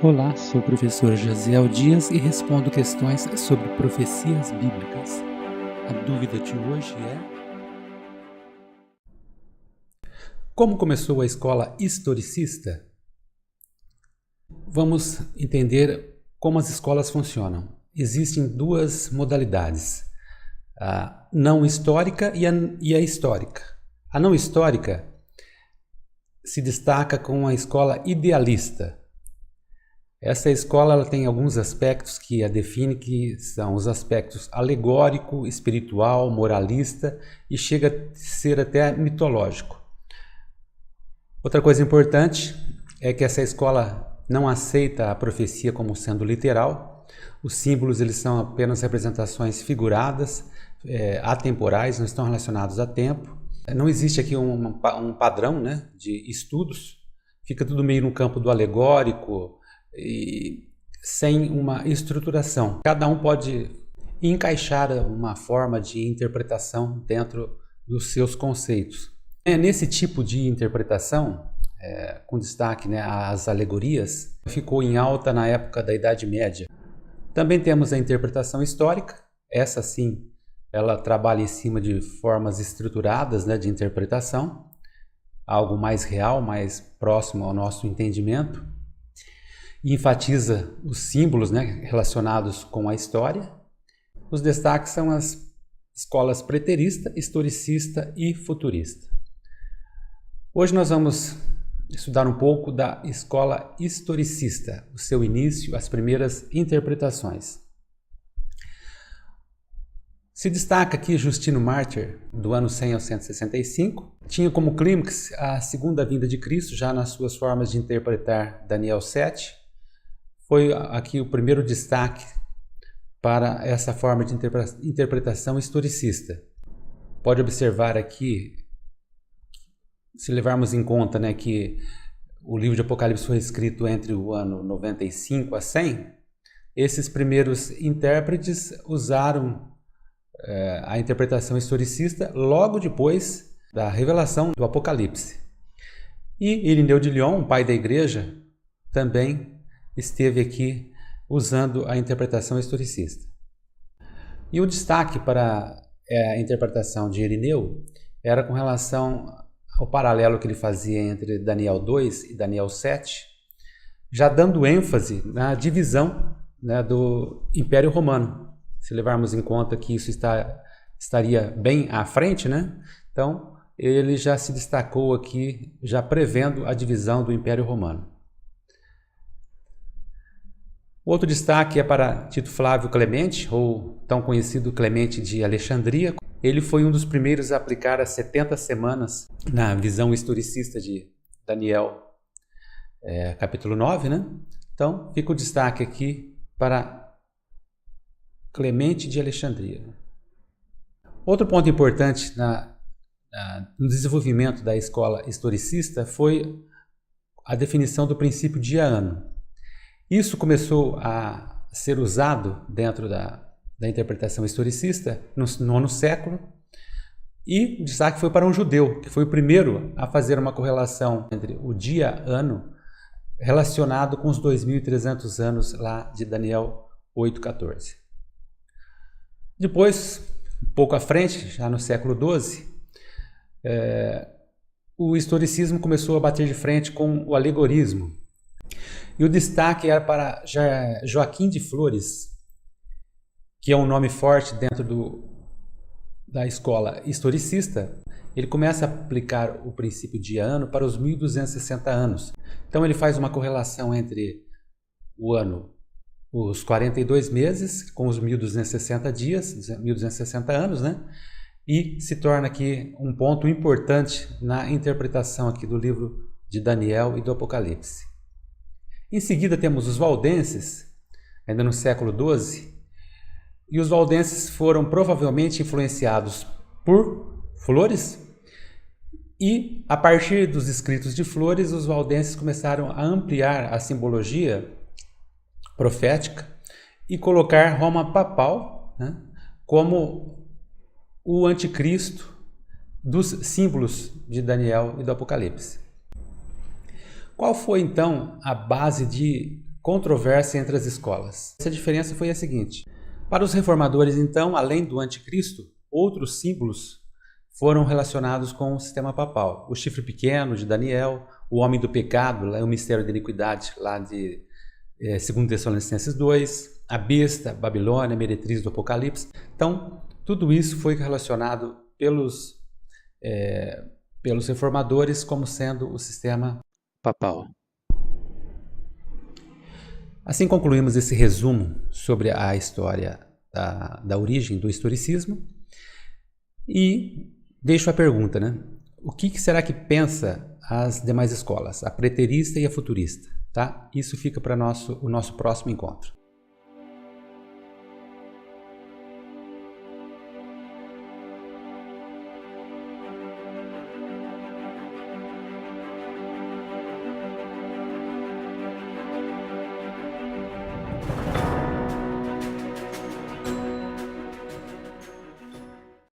Olá, sou o professor Jaziel Dias e respondo questões sobre profecias bíblicas. A dúvida de hoje é: como começou a escola historicista? Vamos entender como as escolas funcionam. Existem duas modalidades, a não histórica e a histórica. A não histórica se destaca com a escola idealista. Essa escola ela tem alguns aspectos que a define, que são os aspectos alegórico, espiritual, moralista e chega a ser até mitológico. Outra coisa importante é que essa escola não aceita a profecia como sendo literal. Os símbolos eles são apenas representações figuradas, atemporais, não estão relacionados a tempo. Não existe aqui um padrão, né, de estudos, fica tudo meio no campo do alegórico, e sem uma estruturação. Cada um pode encaixar uma forma de interpretação dentro dos seus conceitos. Nesse tipo de interpretação, com destaque, né, às alegorias, ficou em alta na época da Idade Média. Também temos a interpretação histórica, essa sim, ela trabalha em cima de formas estruturadas, né, de interpretação, algo mais real, mais próximo ao nosso entendimento. E enfatiza os símbolos, né, relacionados com a história. Os destaques são as escolas preterista, historicista e futurista. Hoje nós vamos estudar um pouco da escola historicista, o seu início, as primeiras interpretações. Se destaca aqui Justino Mártir, do ano 100 ao 165, tinha como clímax a segunda vinda de Cristo, já nas suas formas de interpretar Daniel 7, foi aqui o primeiro destaque para essa forma de interpretação historicista. Pode observar aqui, se levarmos em conta, né, que o livro de Apocalipse foi escrito entre o ano 95 a 100, esses primeiros intérpretes usaram a interpretação historicista logo depois da revelação do Apocalipse. E Irineu de Lyon, pai da igreja, também esteve aqui usando a interpretação historicista. E o destaque para a interpretação de Irineu era com relação ao paralelo que ele fazia entre Daniel 2 e Daniel 7, já dando ênfase na divisão, né, do Império Romano. Se levarmos em conta que isso estaria bem à frente, né? Então ele já se destacou aqui, já prevendo a divisão do Império Romano. Outro destaque é para Tito Flávio Clemente, ou tão conhecido Clemente de Alexandria. Ele foi um dos primeiros a aplicar as 70 semanas na visão historicista de Daniel, capítulo 9, né? Então, fica o destaque aqui para Clemente de Alexandria. Outro ponto importante no desenvolvimento da escola historicista foi a definição do princípio dia-ano. Isso começou a ser usado dentro da interpretação historicista no nono século, e o destaque foi para um judeu, que foi o primeiro a fazer uma correlação entre o dia-ano relacionado com os 2.300 anos lá de Daniel 8,14. Depois, um pouco à frente, já no século XII, o historicismo começou a bater de frente com o alegorismo. E o destaque era para Joaquim de Flores, que é um nome forte dentro da escola historicista. Ele começa a aplicar o princípio dia-ano para os 1.260 anos. Então ele faz uma correlação entre o ano, os 42 meses, com os 1.260 dias, 1.260 anos, né? E se torna aqui um ponto importante na interpretação aqui do livro de Daniel e do Apocalipse. Em seguida temos os valdenses, ainda no século XII, e os valdenses foram provavelmente influenciados por Flores, e a partir dos escritos de Flores, os valdenses começaram a ampliar a simbologia profética e colocar Roma papal, né, como o anticristo dos símbolos de Daniel e do Apocalipse. Qual foi então a base de controvérsia entre as escolas. Essa diferença foi a seguinte: para os reformadores, então, além do anticristo, outros símbolos foram relacionados com o sistema papal. O chifre pequeno de Daniel, o homem do pecado, o mistério da iniquidade, lá de 2 Tessalonicenses 2, a besta, Babilônia, meretriz do Apocalipse. Então, tudo isso foi relacionado pelos reformadores como sendo o sistema papal. Assim concluímos esse resumo sobre a história da origem do historicismo e deixo a pergunta, né? O que será que pensa as demais escolas, a preterista e a futurista? Tá? Isso fica para o nosso próximo encontro.